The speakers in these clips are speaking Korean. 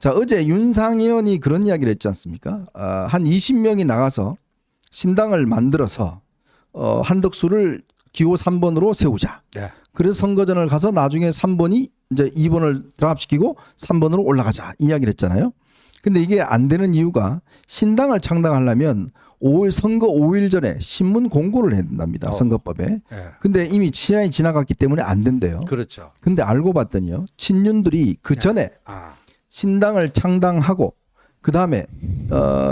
자, 어제 윤상현이 그런 이야기를 했지 않습니까? 한 20명이 나가서 신당을 만들어서 한덕수를 기호 3번으로 세우자. 네. 그래서 선거전을 가서 나중에 3번이 이제 2번을 드랍시키고 3번으로 올라가자 이야기를 했잖아요. 근데 이게 안 되는 이유가 신당을 창당하려면 5일 선거 5일 전에 신문 공고를 해야 된답니다. 선거법에. 네. 근데 이미 시한이 지나갔기 때문에 안 된대요. 그렇죠. 근데 알고 봤더니요. 친윤들이 그 전에 신당을 창당하고 그다음에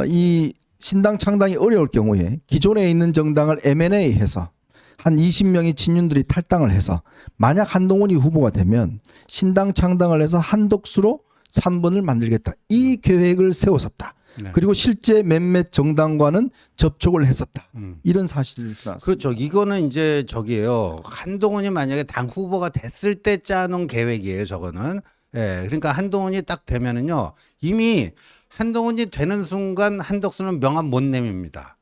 이 신당 창당이 어려울 경우에 기존에 있는 정당을 M&A 해서 한 20명의 친윤들이 탈당을 해서 만약 한동훈이 후보가 되면 신당 창당을 해서 한덕수로 3번을 만들겠다. 이 계획을 세웠었다. 네. 그리고 실제 몇몇 정당과는 접촉을 했었다. 이런 사실이 나왔습니다. 그렇죠. 이거는 이제 저기예요. 한동훈이 만약에 당 후보가 됐을 때 짜놓은 계획이에요. 저거는. 예. 그러니까 한동훈이 딱 되면은요. 이미 한동훈이 되는 순간 한덕수는 명함 못 내밉니다.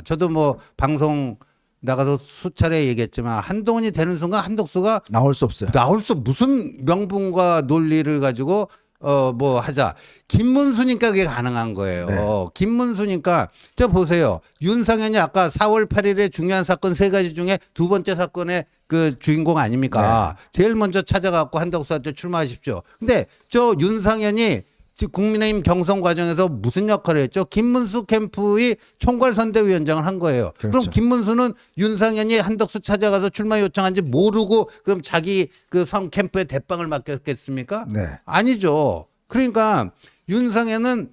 저도 뭐 방송 나가서 수차례 얘기했지만 한동훈이 되는 순간 한덕수가 나올 수 없어요. 무슨 명분과 논리를 가지고 뭐 하자. 김문수니까 그게 가능한 거예요. 네. 김문수니까 저 보세요. 윤상현이 아까 4월 8일에 중요한 사건 3가지 중에 두 번째 사건의 그 주인공 아닙니까? 네. 제일 먼저 찾아갖고 한덕수한테 출마하십시오. 근데 저 윤상현이 지금 국민의힘 경선 과정에서 무슨 역할을 했죠? 김문수 캠프의 총괄선대위원장을 한 거예요. 그렇죠. 그럼 김문수는 윤상현이 한덕수 찾아가서 출마 요청한지 모르고 그럼 자기 그 성 캠프에 대빵을 맡겼겠습니까? 네. 아니죠. 그러니까 윤상현은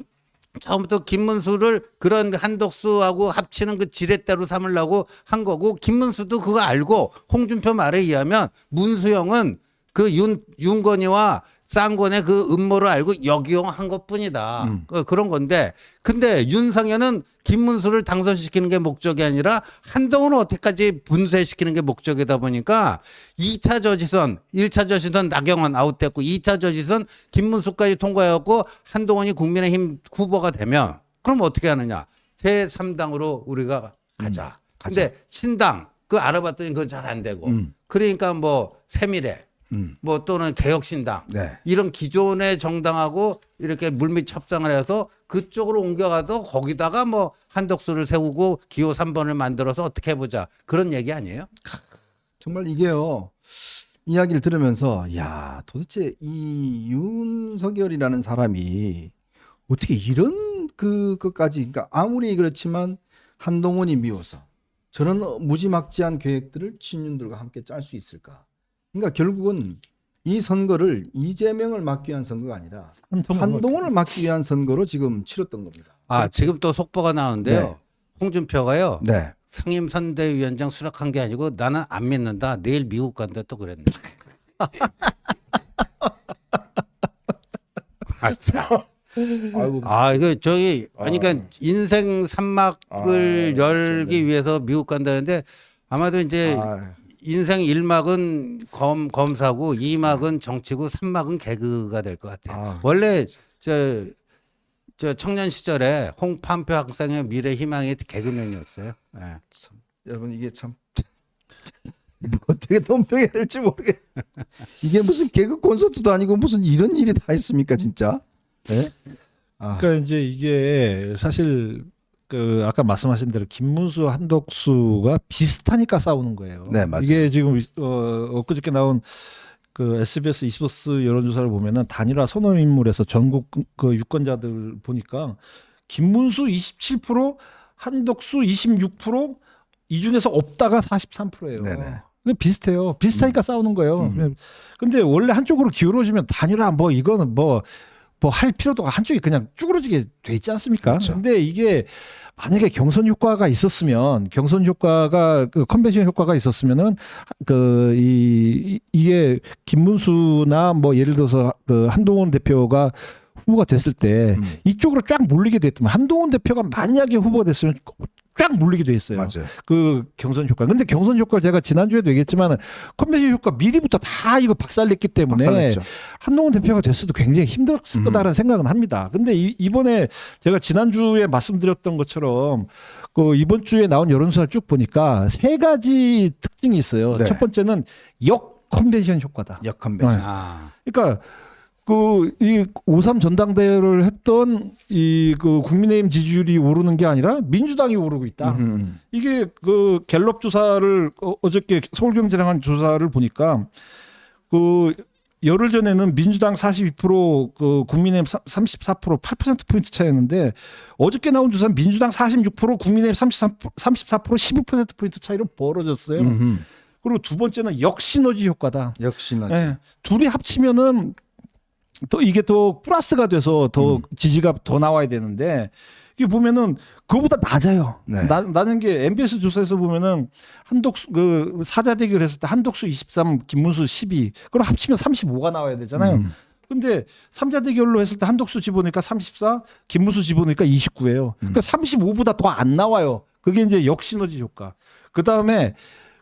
처음부터 김문수를 그런 한덕수하고 합치는 그 지렛대로 삼으려고 한 거고 김문수도 그거 알고 홍준표 말에 의하면 문수영은 그 윤건희와 쌍권의 그 음모를 알고 역이용한 것뿐이다. 그런 건데 근데 윤상현은 김문수를 당선시키는 게 목적이 아니라 한동훈을 어떻게까지 분쇄시키는 게 목적이다 보니까 2차 저지선 1차 저지선 나경원 아웃됐고 2차 저지선 김문수까지 통과해갖고 한동훈이 국민의힘 후보가 되면 그럼 어떻게 하느냐. 제3당으로 우리가 가자. 근데 신당 그 알아봤더니 그건 잘 안 되고 그러니까 뭐 세미래 뭐 또는 개혁신당 네. 이런 기존의 정당하고 이렇게 물밑 협상을 해서 그쪽으로 옮겨가도 거기다가 뭐 한덕수를 세우고 기호 3번을 만들어서 어떻게 해보자 그런 얘기 아니에요? 정말 이게요. 이야기를 들으면서 야 도대체 이 윤석열이라는 사람이 어떻게 이런 그것까지 그러니까 아무리 그렇지만 한동훈이 미워서 저런 무지막지한 계획들을 친윤들과 함께 짤 수 있을까? 그러니까 결국은 이 선거를 이재명을 막기 위한 선거가 아니라 한동훈을 막기 위한 선거로 지금 치렀던 겁니다. 지금 또 속보가 나오는데요. 네. 홍준표가요. 네. 상임선대위원장 수락한 게 아니고 나는 안 믿는다. 내일 미국 간다 또 그랬네. 아이고. 이거 저기 그러니까 인생 산막을 열기 위해서 미국 간다는데 아마도 이제 인생 1막은 검사고 2막은 정치고 3막은 개그가 될 것 같아요. 원래 저 청년 시절에 홍판표 학생의 미래 희망이 개그맨이었어요. 네. 참, 여러분 이게 참 어떻게 돈병이 될지 모르겠. 이게 무슨 개그 콘서트도 아니고 무슨 이런 일이 다 있습니까 진짜? 네? 그러니까 이제 이게 사실 그 아까 말씀하신 대로 김문수 한덕수가 비슷하니까 싸우는 거예요. 네, 맞아요. 이게 지금 엊그저께 나온 그 SBS 이소스 여론조사를 보면은 단일화 선호 인물에서 전국 그 유권자들 보니까 김문수 27%, 한덕수 26%, 이 중에서 없다가 43%예요. 네네. 근데 비슷해요. 비슷하니까 싸우는 거예요. 근데 원래 한쪽으로 기울어지면 단일화 뭐 이거는 뭐 할 필요도 한쪽이 그냥 쭈그러지게 돼 있지 않습니까? 그렇죠. 근데 이게 만약에 경선 효과가 있었으면 경선 효과가 그 컨벤션 효과가 있었으면은 이게 김문수나 뭐 예를 들어서 그 한동훈 대표가 후보가 됐을 때 이쪽으로 쫙 몰리게 됐더만 한동훈 대표가 만약에 후보가 됐으면 쫙 몰리게 돼 있어요. 맞아요. 그 경선 효과. 근데 경선 효과를 제가 지난주에도 얘기했지만 컨벤션 효과 미리부터 다 이거 박살냈기 때문에 박살냈죠. 한동훈 대표가 됐어도 굉장히 힘들었을 거다라는 생각은 합니다. 근데 이번에 제가 지난주에 말씀드렸던 것처럼 그 이번 주에 나온 여론조사를 쭉 보니까 3가지 특징이 있어요. 네. 첫 번째는 역 컨벤션 효과다. 역컨벤션. 그러니까 그 이 5.3 전당대회를 했던 이 그 국민의힘 지지율이 오르는 게 아니라 민주당이 오르고 있다. 이게 그 갤럽 조사를 어저께 서울경제랑 한 조사를 보니까 그 열흘 전에는 민주당 42%, 그 국민의힘 34%, 8% 포인트 차이였는데 어저께 나온 조사는 민주당 46%, 국민의힘 34%, 12% 포인트 차이로 벌어졌어요. 그리고 두 번째는 역시너지 효과다. 역시나. 예, 둘이 합치면은 또 이게 더 플러스가 돼서 더 지지가 더 나와야 되는데 이게 보면은 그거보다 낮아요. 네. 낮은 게 MBS 조사에서 보면은 한독수 그 사자 대결 했을 때 한독수 23, 김문수 12, 그럼 합치면 35가 나와야 되잖아요. 근데 삼자 대결로 했을 때 한독수 집어넣으니까 34, 김문수 집어넣으니까 29예요. 그러니까 35보다 더 안 나와요. 그게 이제 역시너지 효과. 그 다음에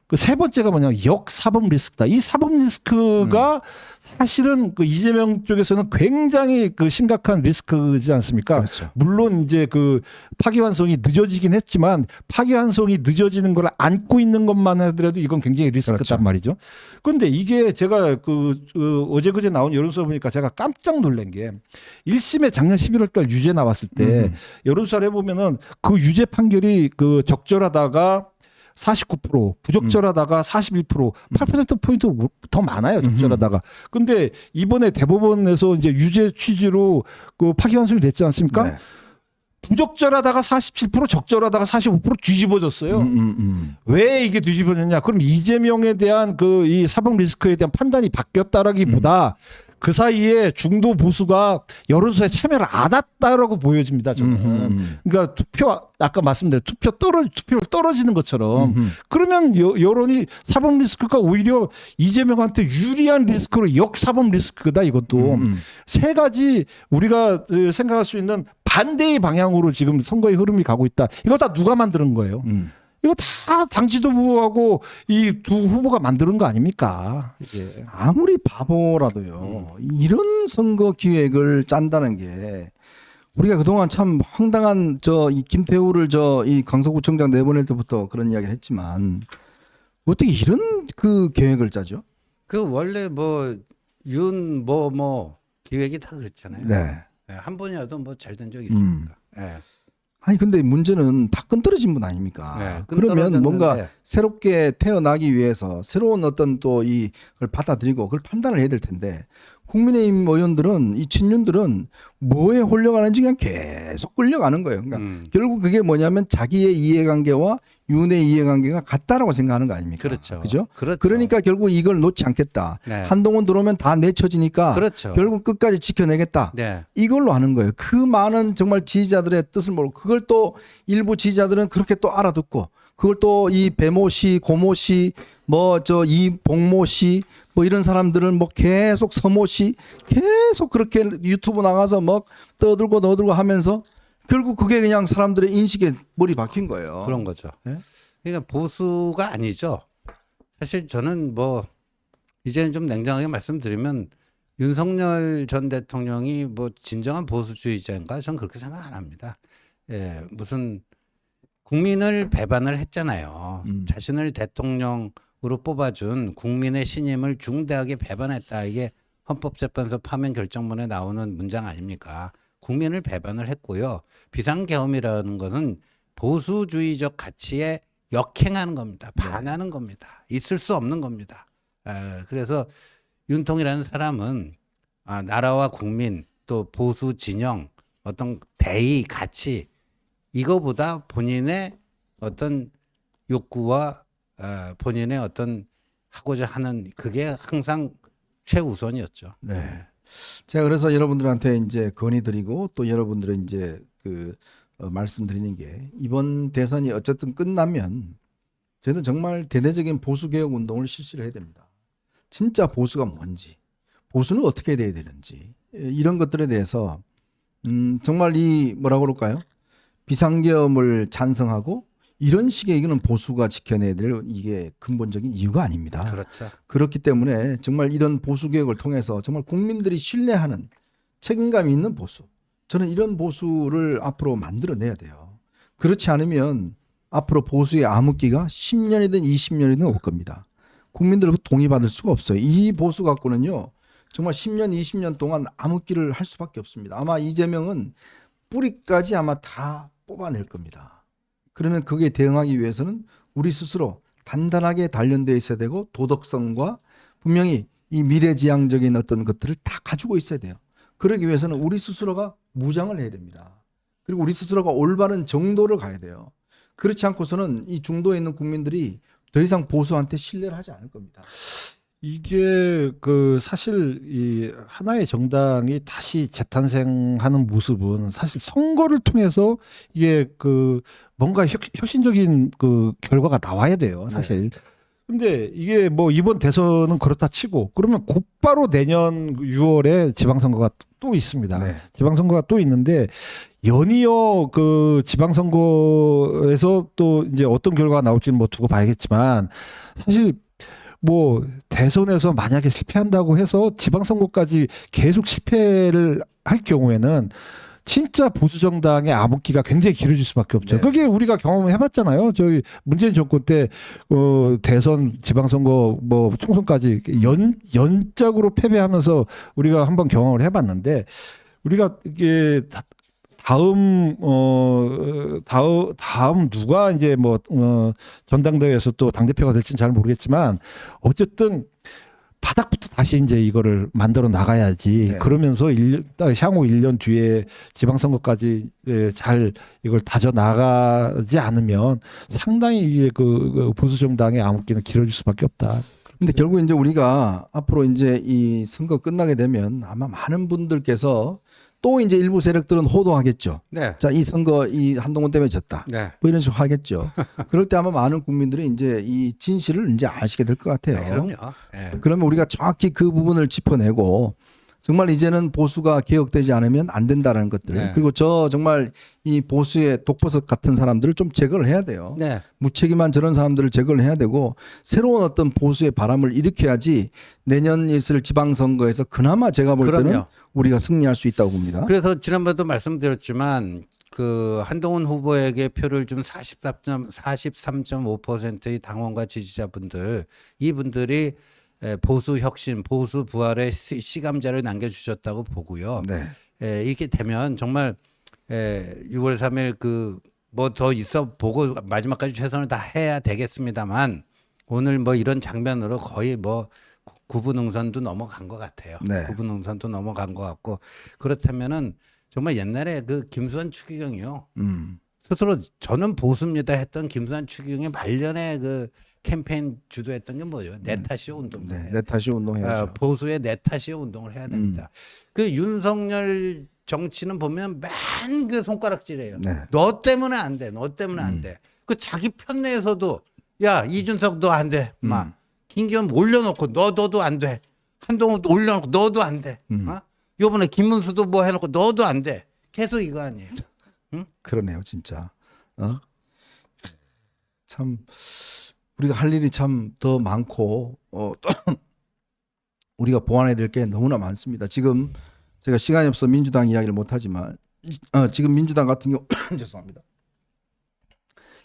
그 세 번째가 뭐냐면 역사법 리스크다. 이 사법 리스크가 사실은 그 이재명 쪽에서는 굉장히 그 심각한 리스크지 않습니까? 그렇죠. 물론 이제 그 파기환송이 늦어지긴 했지만 파기환송이 늦어지는 걸 안고 있는 것만 하더라도 이건 굉장히 리스크단 그렇죠. 말이죠. 그런데 이게 제가 그 어제 그제 나온 여론조사 보니까 제가 깜짝 놀란 게 1심에 작년 11월 달 유죄 나왔을 때 여론조사를 해보면은 그 유죄 판결이 그 적절하다가 49%, 부적절하다가 41%, 8%포인트 더 많아요, 적절하다가. 근데 이번에 대법원에서 이제 유죄 취지로 그 파기환송이 됐지 않습니까? 네. 부적절하다가 47%, 적절하다가 45% 뒤집어졌어요. 왜 이게 뒤집어졌냐? 그럼 이재명에 대한 그 이 사법 리스크에 대한 판단이 바뀌었다라기보다 그 사이에 중도 보수가 여론조사에 참여를 안 했다라고 보여집니다. 저는. 그러니까 아까 말씀드린 투표를 떨어지는 것처럼 그러면 여론이 사법 리스크가 오히려 이재명한테 유리한 리스크로 역사법 리스크다 이것도 세 가지 우리가 생각할 수 있는 반대의 방향으로 지금 선거의 흐름이 가고 있다. 이거 다 누가 만드는 거예요? 이거 다 당 지도부하고 이 두 후보가 만드는 거 아닙니까? 이게. 아무리 바보라도요. 이런 선거 기획을 짠다는 게 우리가 그동안 참 황당한 이 김태우를 이 강서구청장 내보낼 때부터 그런 이야기를 했지만 어떻게 이런 그 계획을 짜죠? 그 원래 뭐 기획이 다 그렇잖아요. 네. 예, 한 번이라도 뭐 잘 된 적이 있습니까? 예. 아니 근데 문제는 다 끈떨어진 분 아닙니까? 네, 그러면 뭔가 끈떨어졌는데. 새롭게 태어나기 위해서 새로운 어떤 또 이걸 받아들이고 그걸 판단을 해야 될 텐데 국민의힘 의원들은 이 친윤들은 뭐에 홀려가는지 그냥 계속 끌려가는 거예요. 그러니까 결국 그게 뭐냐면 자기의 이해관계와 윤의 이해관계가 같다라고 생각하는 거 아닙니까? 그렇죠. 그죠? 그렇죠. 그러니까 결국 이걸 놓지 않겠다. 네. 한동훈 들어오면 다 내쳐지니까 그렇죠. 결국 끝까지 지켜내겠다. 네. 이걸로 하는 거예요. 그 많은 정말 지지자들의 뜻을 모르고 그걸 또 일부 지지자들은 그렇게 또 알아듣고 그걸 또 이 배모 씨, 고모 씨, 이 복모 씨, 이런 사람들은 계속 서모 씨 계속 그렇게 유튜브 나가서 떠들고 하면서 결국 그게 그냥 사람들의 인식에 머리 박힌 거예요. 그런 거죠. 네? 그러니까 보수가 아니죠. 사실 저는 이제는 좀 냉정하게 말씀드리면 윤석열 전 대통령이 진정한 보수주의자인가 저는 그렇게 생각 안 합니다. 예, 무슨 국민을 배반을 했잖아요. 자신을 대통령으로 뽑아준 국민의 신임을 중대하게 배반했다. 이게 헌법재판소 파면 결정문에 나오는 문장 아닙니까? 국민을 배반을 했고요. 비상계엄이라는 거는 보수주의적 가치에 역행하는 겁니다. 반하는 겁니다. 있을 수 없는 겁니다. 그래서 윤통이라는 사람은 나라와 국민 또 보수 진영 어떤 대의 가치 이거보다 본인의 어떤 욕구와 본인의 어떤 하고자 하는 그게 항상 최우선이었죠. 네. 제가 그래서 여러분들한테 이제 건의드리고 또 여러분들은 이제 말씀드리는 게 이번 대선이 어쨌든 끝나면 저는 정말 대대적인 보수 개혁 운동을 실시를 해야 됩니다. 진짜 보수가 뭔지, 보수는 어떻게 돼야 되는지 이런 것들에 대해서 정말 뭐라고 그럴까요? 비상계엄을 찬성하고 이런 식의 이거는 보수가 지켜내야 될 이게 근본적인 이유가 아닙니다. 그렇죠. 그렇기 때문에 정말 이런 보수 개혁을 통해서 정말 국민들이 신뢰하는 책임감 있는 보수. 저는 이런 보수를 앞으로 만들어내야 돼요. 그렇지 않으면 앞으로 보수의 암흑기가 10년이든 20년이든 올 겁니다. 국민들로부터 동의받을 수가 없어요. 이 보수 갖고는요. 정말 10년, 20년 동안 암흑기를 할 수밖에 없습니다. 아마 이재명은 뿌리까지 아마 다 뽑아낼 겁니다. 그러면 거기에 대응하기 위해서는 우리 스스로 단단하게 단련되어 있어야 되고 도덕성과 분명히 이 미래지향적인 어떤 것들을 다 가지고 있어야 돼요. 그러기 위해서는 우리 스스로가 무장을 해야 됩니다. 그리고 우리 스스로가 올바른 정도를 가야 돼요. 그렇지 않고서는 이 중도에 있는 국민들이 더 이상 보수한테 신뢰를 하지 않을 겁니다. 이게 그 사실 이 하나의 정당이 다시 재탄생하는 모습은 사실 선거를 통해서 이게 그 뭔가 혁신적인 그 결과가 나와야 돼요, 사실. 근데 이게 뭐 이번 대선은 그렇다 치고 그러면 곧바로 내년 6월에 지방선거가 또 있습니다. 네. 지방선거가 또 있는데 연이어 그 지방선거에서 또 이제 어떤 결과가 나올지는 뭐 두고 봐야겠지만 사실 뭐 대선에서 만약에 실패한다고 해서 지방선거까지 계속 실패를 할 경우에는 진짜 보수 정당의 암흑기가 굉장히 길어질 수밖에 없죠. 네. 그게 우리가 경험을 해봤잖아요. 저희 문재인 정권 때 대선, 지방선거, 뭐 총선까지 연짝으로 패배하면서 우리가 한번 경험을 해봤는데 우리가 이게 다음 누가 이제 뭐 전당대회에서 또 당대표가 될지는 잘 모르겠지만 어쨌든 바닥부터 다시 이제 이거를 만들어 나가야지. 네. 그러면서 향후 1년 뒤에 지방선거까지 잘 이걸 다져 나가지 않으면 상당히 이게 그 보수 정당의 암흑기는 길어질 수밖에 없다. 근데 결국 이제 우리가 앞으로 이제 이 선거 끝나게 되면 아마 많은 분들께서 또 이제 일부 세력들은 호도하겠죠. 네. 자, 이 선거 이 한동훈 때문에 졌다. 네. 뭐 이런 식으로 하겠죠. 그럴 때 아마 많은 국민들이 이제 이 진실을 이제 아시게 될 것 같아요. 그럼요. 네. 그러면 우리가 정확히 그 부분을 짚어내고 정말 이제는 보수가 개혁되지 않으면 안 된다라는 것들. 네. 그리고 저 정말 이 보수의 독버섯 같은 사람들을 좀 제거를 해야 돼요. 네. 무책임한 저런 사람들을 제거를 해야 되고 새로운 어떤 보수의 바람을 일으켜야지 내년 있을 지방선거에서 그나마 제가 볼 때는 그럼요. 우리가 승리할 수 있다고 봅니다. 그래서 지난번에도 말씀드렸지만 그 한동훈 후보에게 표를 준 43.5%의 당원과 지지자분들 이분들이 보수 혁신, 보수 부활의 시감자를 남겨주셨다고 보고요. 네. 이렇게 되면 정말 6월 3일 그 뭐 더 있어 보고 마지막까지 최선을 다해야 되겠습니다만 오늘 뭐 이런 장면으로 거의 뭐 구분응선도 넘어간 것 같아요. 네. 구분응선도 넘어간 것 같고 그렇다면은 정말 옛날에 그 김수환 추기경이요. 스스로 저는 보수입니다 했던 김수환 추기경의 말년에 그 캠페인 주도했던 게 뭐죠? 내 탓이요 운동. 네. 내 탓이 운동해야죠. 보수의 내 탓이요 운동을 해야 됩니다. 그 윤석열 정치는 보면 맨 그 손가락질해요. 네. 너 때문에 안 돼. 너 때문에 안 돼. 그 자기 편 내에서도 야 이준석 너 안 돼. 막 김기현 올려놓고 너도 안 돼. 한동훈 올려놓고 너도 안 돼. 요번에 김문수도 뭐 해놓고 너도 안 돼. 계속 이거 아니에요. 그러네요, 진짜. 참 우리가 할 일이 참 더 많고 또 우리가 보완해야 될 게 너무나 많습니다. 지금 제가 시간이 없어 민주당 이야기를 못하지만 지금 민주당 같은 경우 죄송합니다.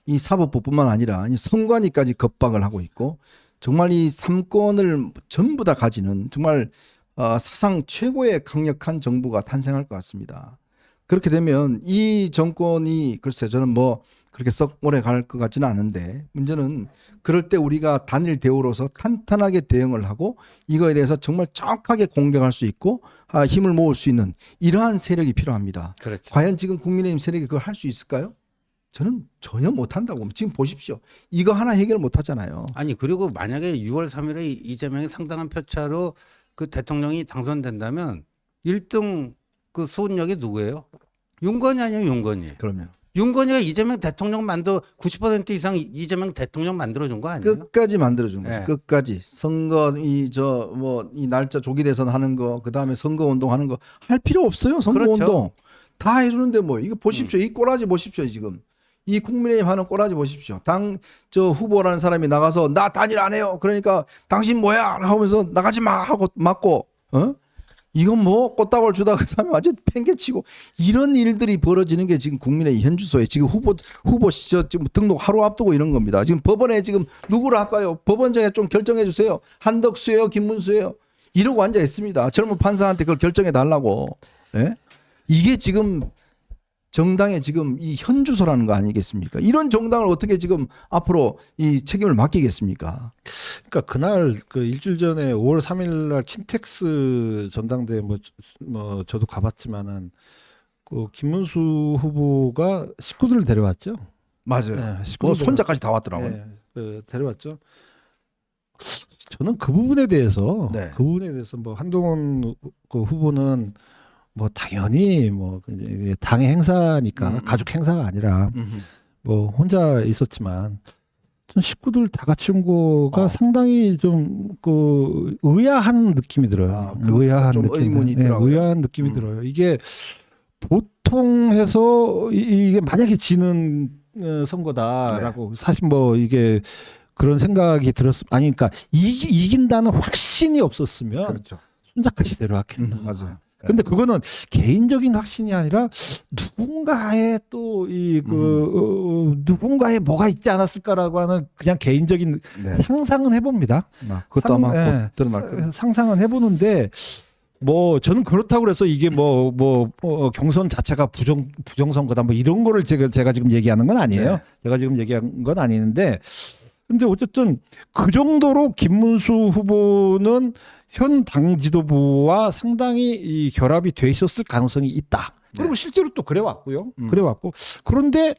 이 사법부뿐만 아니라 이 선관위까지 겁박을 하고 있고 정말 이 3권을 전부 다 가지는 정말 사상 최고의 강력한 정부가 탄생할 것 같습니다. 그렇게 되면 이 정권이 글쎄 저는 뭐 그렇게 썩 오래 갈 것 같지는 않은데 문제는 그럴 때 우리가 단일 대우로서 탄탄하게 대응을 하고 이거에 대해서 정말 정확하게 공격할 수 있고 힘을 모을 수 있는 이러한 세력이 필요합니다. 그렇죠. 과연 지금 국민의힘 세력이 그걸 할 수 있을까요? 저는 전혀 못한다고 봅니다. 지금 보십시오. 이거 하나 해결 못하잖아요. 아니 그리고 만약에 6월 3일에 이재명이 상당한 표차로 그 대통령이 당선된다면 1등 그 수훈력이 누구예요? 윤건이 아니에요, 윤건이. 그러면 윤건이가 이재명 대통령 90% 이상 이재명 대통령 만들어준 거 아니에요? 끝까지 만들어준 거죠. 네. 끝까지 선거 이 날짜 조기 대선 하는 거, 그 다음에 선거 운동 하는 거 할 필요 없어요. 선거 그렇죠. 운동 다 해주는데 뭐 이거 보십시오. 이 꼬라지 보십시오 지금. 이 국민의힘 하는 꼬라지 보십시오. 후보라는 사람이 나가서 나 단일 안 해요. 그러니까 당신 뭐야 하면서 나가지 마 하고 맞고 이건 뭐 꽃다발 주다 그다음에 완전 팽개치고 이런 일들이 벌어지는 게 지금 국민의 현주소에 지금 후보 지금 등록 하루 앞두고 이런 겁니다. 지금 법원에 지금 누구를 할까요? 법원장에 좀 결정해 주세요. 한덕수예요, 김문수예요. 이러고 앉아 있습니다. 젊은 판사한테 그걸 결정해 달라고. 예? 이게 지금 정당의 지금 이 현주소라는 거 아니겠습니까? 이런 정당을 어떻게 지금 앞으로 이 책임을 맡기겠습니까? 그러니까 그날 그 일주일 전에 5월 3일 날 킨텍스 전당대회 뭐 저도 가봤지만은 그 김문수 후보가 식구들을 데려왔죠. 맞아요. 네, 뭐 손자까지 다 왔더라고요. 네, 데려왔죠. 저는 그 부분에 대해서 네. 뭐 한동훈 그 후보는 뭐 당연히 뭐 이제 당의 행사니까 가족 행사가 아니라 뭐 혼자 있었지만 전 식구들 다 같이 온 거가 상당히 좀 그 의아한 느낌이 들어요. 의아한 좀 느낌. 의문이 있더라고요. 의아한 느낌이 들어요. 이게 보통 해서 이게 만약에 지는 선거다라고 사실 뭐 이게 그런 생각이 들었으면 아니 그러니까 이긴다는 확신이 없었으면 그렇죠. 손자까지 데려왔겠나. 맞아요. 근데 그거는 개인적인 확신이 아니라 누군가의 또 누군가의 뭐가 있지 않았을까라고 하는 그냥 개인적인 네. 상상은 해봅니다. 그것도 아마 곧 드러날 거예요. 상상은 해보는데 뭐 저는 그렇다고 그래서 이게 경선 자체가 부정선거다 뭐 이런 거를 제가 지금 얘기하는 건 아니에요. 네. 제가 지금 얘기한 건 아니는데 근데 어쨌든 그 정도로 김문수 후보는 현 당 지도부와 상당히 이 결합이 돼 있었을 가능성이 있다. 그리고 실제로 또 그래 왔고요. 그래 왔고 그런데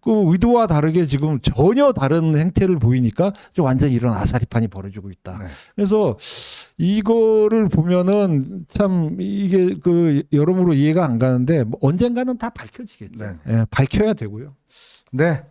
그 의도와 다르게 지금 전혀 다른 행태를 보이니까 좀 완전히 이런 아사리판이 벌어지고 있다. 네. 그래서 이거를 보면은 참 이게 그 여러모로 이해가 안 가는데 뭐 언젠가는 다 밝혀지겠죠. 네. 예, 밝혀야 되고요. 네.